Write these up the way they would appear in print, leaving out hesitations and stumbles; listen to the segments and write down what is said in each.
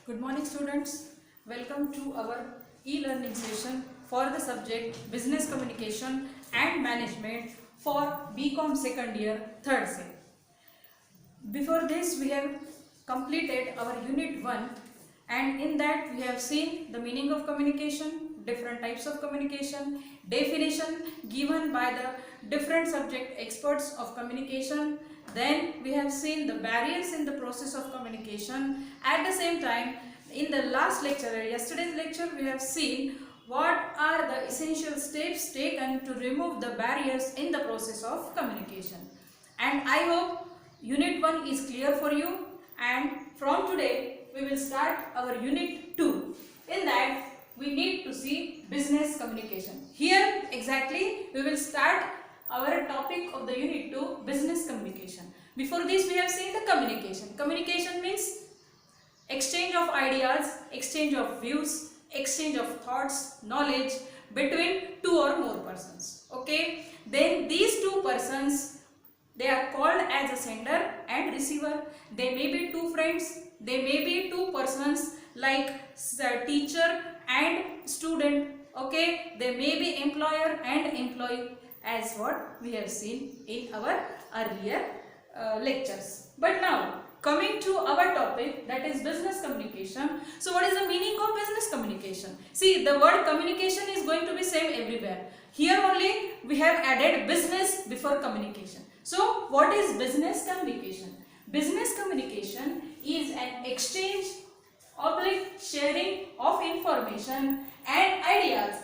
Good morning students. Welcome to our e-learning session for the subject Business Communication and Management for BCom second year third sem. Before this we have completed our unit 1 and in that we have seen the meaning of communication, different types of communication, definition given by the different subject experts of communication. Then we have seen the barriers in the process of communication. At the same time, in the last lecture, yesterday's lecture, we have seen what are the essential steps taken to remove the barriers in the process of communication. And I hope unit 1 is clear for you, and from today we will start our unit 2. In that we need to see business communication. Here exactly we will start our topic of the unit 2, business communication. Before this we have seen the communication. Communication means exchange of ideas, exchange of views, exchange of thoughts, knowledge between two or more persons. Okay, then these two persons, they are called as a sender and receiver. They may be two friends, they may be two persons like teacher and student. Okay, they may be employer and employee, as what we have seen in our earlier lectures. But now coming to our topic, that is business communication. So what is the meaning of business communication? See, the word communication is going to be same everywhere. Here only we have added business before communication. So what is business communication? Business communication is an exchange, sharing of information and ideas.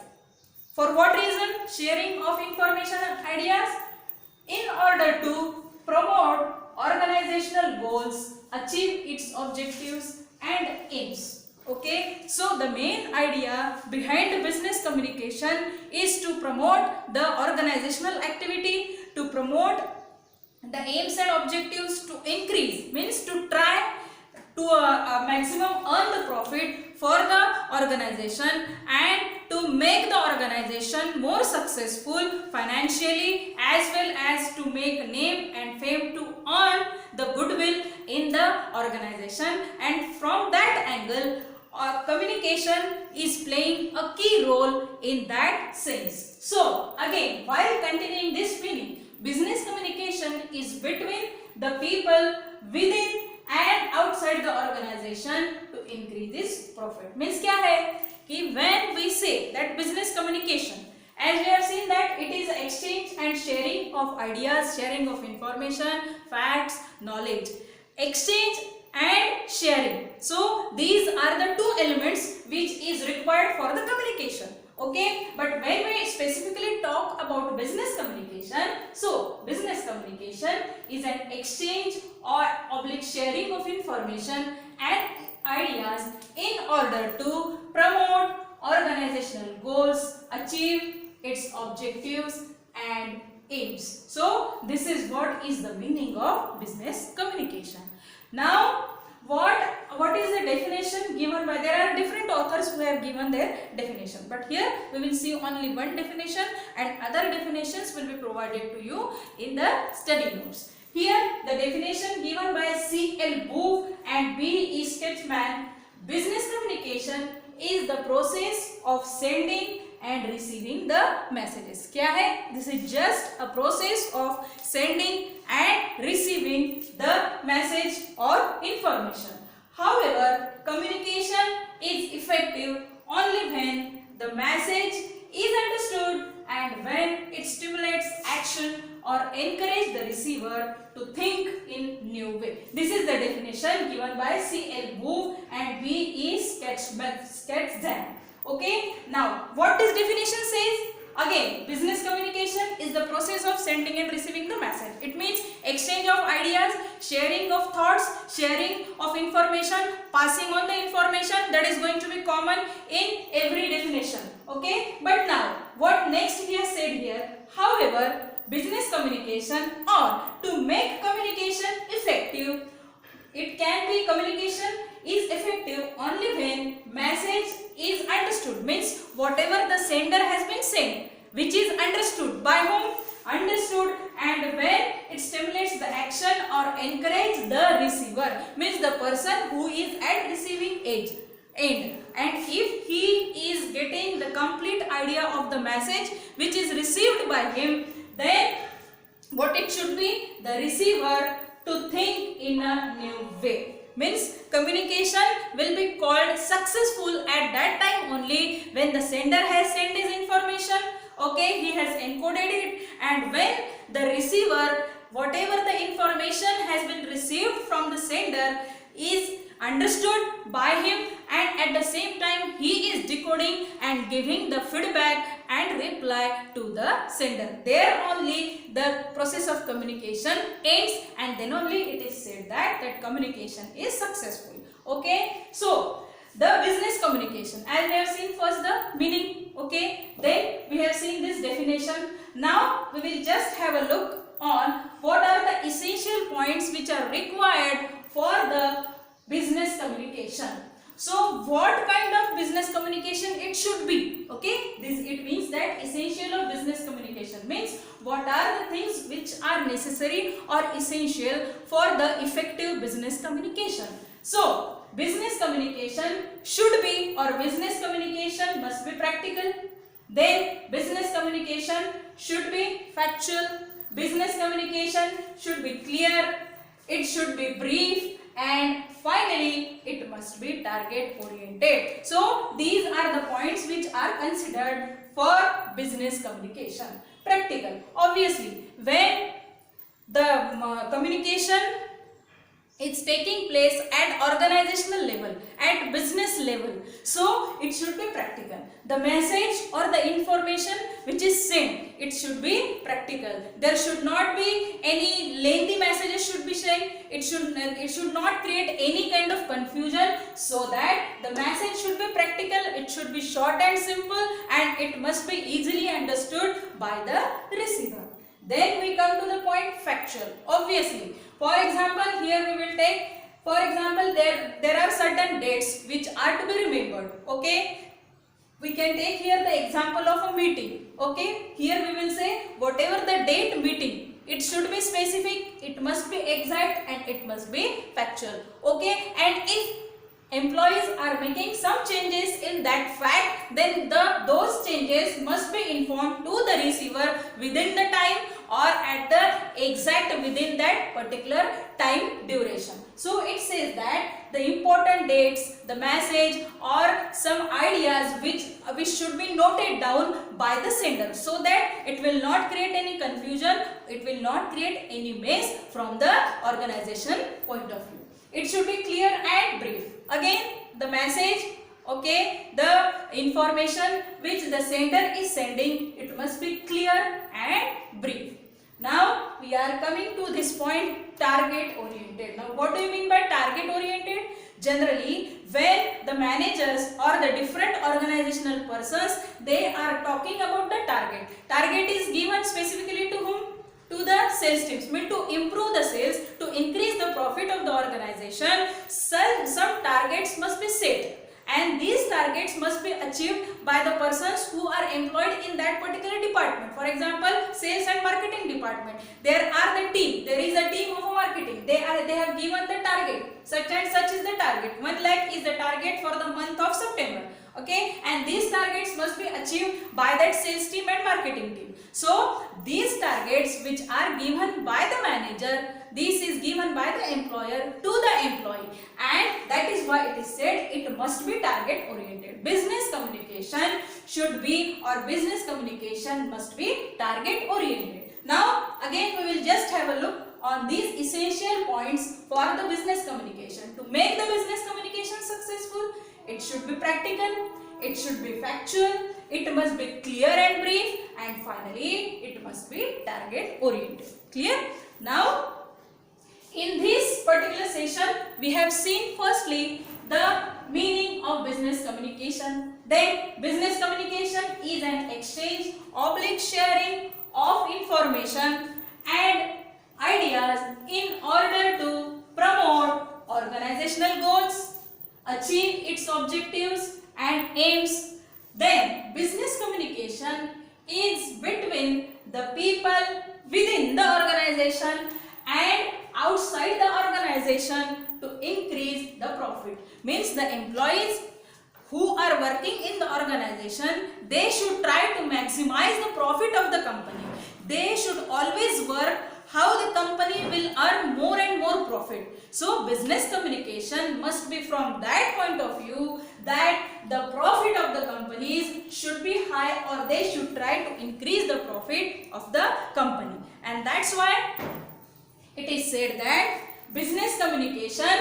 For what reason sharing of information and ideas? In order to promote organizational goals, achieve its objectives and aims. Okay, so the main idea behind the business communication is to promote the organizational activity, to promote the aims and objectives, to increase, means to try to maximum earn the profit for the organization and to make the organization more successful financially, as well as to make name and fame, to earn the goodwill in the organization. And from that angle, communication is playing a key role in that sense. So again, while continuing this meaning, business communication is between the people within and outside the organization to increase its profit. Means क्या है कि when we say that business communication, as we have seen that it is exchange and sharing of ideas, sharing of information, facts, knowledge, exchange and sharing. So these are the two elements which is required for the communication. Okay, but when we specifically talk about business communication, so business communication is an exchange or sharing of information and ideas in order to promote organizational goals, achieve its objectives and aims. So this is what is the meaning of business communication. Now what is the definition given by, there are different authors who have given their definition, but here we will see only one definition and other definitions will be provided to you in the study notes. Here the definition given by C.L. Booth and B.E. Sketchman: business communication is the process of sending and receiving the messages. क्या है? This is just a process of sending and receiving the message or information. However, communication is effective only when the message is understood and when it stimulates action or encourages the receiver to think in new way. This is the definition given by C.L. Booth and B.E. Sketchman. Okay, now what this definition says? Again, business communication is the process of sending and receiving the message. It means exchange of ideas, sharing of thoughts, sharing of information, passing on the information. That is going to be common in every definition. Okay, but now what next we have said here? However, business communication, or to make communication effective, it can be communication is effective only when message is understood, means whatever the sender has been sent, which is understood by whom? Understood, and when it stimulates the action or encourage the receiver, means the person who is at receiving end. And if he is getting the complete idea of the message which is received by him, then what it should be? The receiver to think in a new way. Means communication will be called successful at that time only when the sender has sent his information, okay, he has encoded it, and when the receiver, whatever the information has been received from the sender is understood by him, and at the same time he is decoding and giving the feedback and reply to the sender. There only the process of communication ends, and then only it is said that communication is successful. Okay, so the business communication, as we have seen first the meaning, okay, then we have seen this definition. Now we will just have a look on what are the essential points which are required for the business communication. So what kind of business communication it should be? Okay, this it means that essential of business communication means what are the things which are necessary or essential for the effective business communication. So business communication should be, or business communication must be practical. Then business communication should be factual. Business communication should be clear. It should be brief. And finally, it must be target oriented. So these are the points which are considered for business communication. Practical. Obviously, when the communication it's taking place at organizational level, at business level, so it should be practical. The message or the information which is sent, it should be practical. There should not be any lengthy messages should be sent. It should not create any kind of confusion, so that the message should be practical. It should be short and simple, and it must be easily understood by the receiver. Then we come to the point factual. Obviously, for example, here we will take, for example, there are certain dates which are to be remembered. Okay, we can take here the example of a meeting. Okay, here we will say whatever the date meeting, it should be specific, it must be exact, and it must be factual. Okay, and if employees are making some changes in that fact, then those changes must be informed to the receiver within the time or at the exact within that particular time duration. So it says that the important dates, the message or some ideas which should be noted down by the sender, so that it will not create any confusion, it will not create any mess from the organization point of view. It should be clear and brief. Again, the message, okay, the information which the sender is sending, it must be clear and brief. Now we are coming to this point, target oriented. Now what do you mean by target oriented? Generally, when the managers or the different organizational persons, they are talking about the target. Target is given specifically to whom? To the sales teams, mean to improve the sales, to increase the profit of the organization. Some targets must be set, and these targets must be achieved by the persons who are employed in that particular department. For example, sales and marketing department, there are the team, there is a team of marketing, they have given the target, such and such is the target, 1 lakh is the target for the month of September. Okay, and these targets must be achieved by that sales team and marketing team. So these targets which are given by the manager, this is given by the employer to the employee, and that is why it is said it must be target oriented. Business communication should be, or business communication must be target oriented. Now again we will just have a look on these essential points for the business communication. To make the business communication successful, it should be practical, it should be factual, it must be clear and brief, and finally it must be target oriented. Clear? Now in this particular session we have seen firstly the meaning of business communication. Then business communication is an exchange / sharing of information and ideas in order to promote organizational goals, achieve its objectives and aims. Then business communication is between the people within the organization and outside the organization to increase the profit. Means the employees who are working in the organization, they should try to maximize the profit of the company. They should always work how the company will earn more and more profit. So business communication must be from that point of view that the profit of the companies should be high, or they should try to increase the profit of the company. And that's why it is said that business communication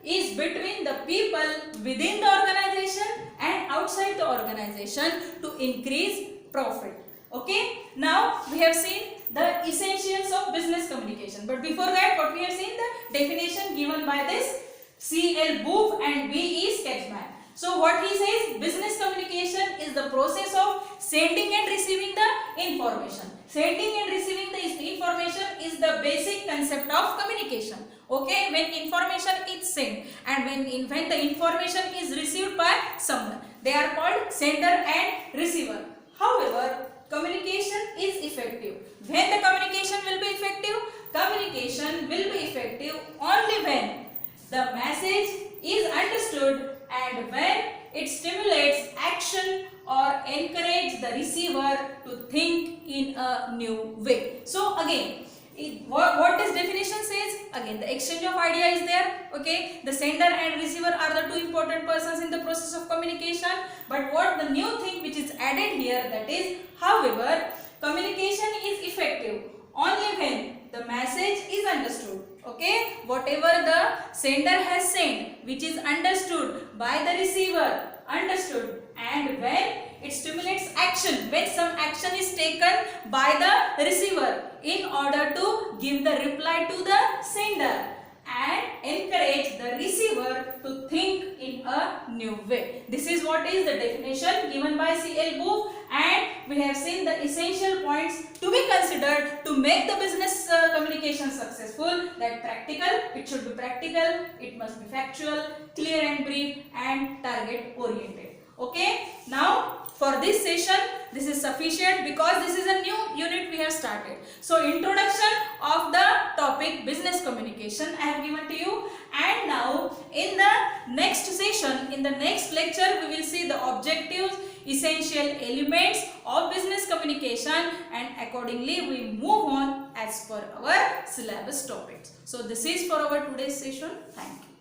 is between the people within the organization and outside the organization to increase profit. Okay, now we have seen the essentials of business communication, but before that, what we have seen, the definition given by this C.L. Booth and B.E. Sketchman. So what he says, business communication is the process of sending and receiving the information. Sending and receiving the information is the basic concept of communication. Okay, when information is sent and when the information is received by someone, they are called sender and receiver. However, communication is effective. When the communication will be effective? Communication will be effective only when the message is understood and when it stimulates action or encourages the receiver to think in a new way. So again, what this definition says, again the exchange of idea is there. Okay, the sender and receiver are the two important persons in the process of communication. But what the new thing which is added here, that is, however, communication is effective only when the message is understood. Okay, whatever the sender has sent, which is understood by the receiver, understood, and when it stimulates action, when some action is taken by the receiver in order to give the reply to the sender and encourage the receiver to think in a new way. This is what is the definition given by C.L. Booth, and we have seen the essential points to be considered to make the business communication successful. That practical, it should be practical, it must be factual, clear and brief, and target oriented. Okay, now for this session, this is sufficient because this is a new unit we have started. So introduction of the topic business communication I have given to you, and now in the next session, in the next lecture, we will see the objectives, essential elements of business communication, and accordingly we move on as per our syllabus topics. So this is for our today's session. Thank you.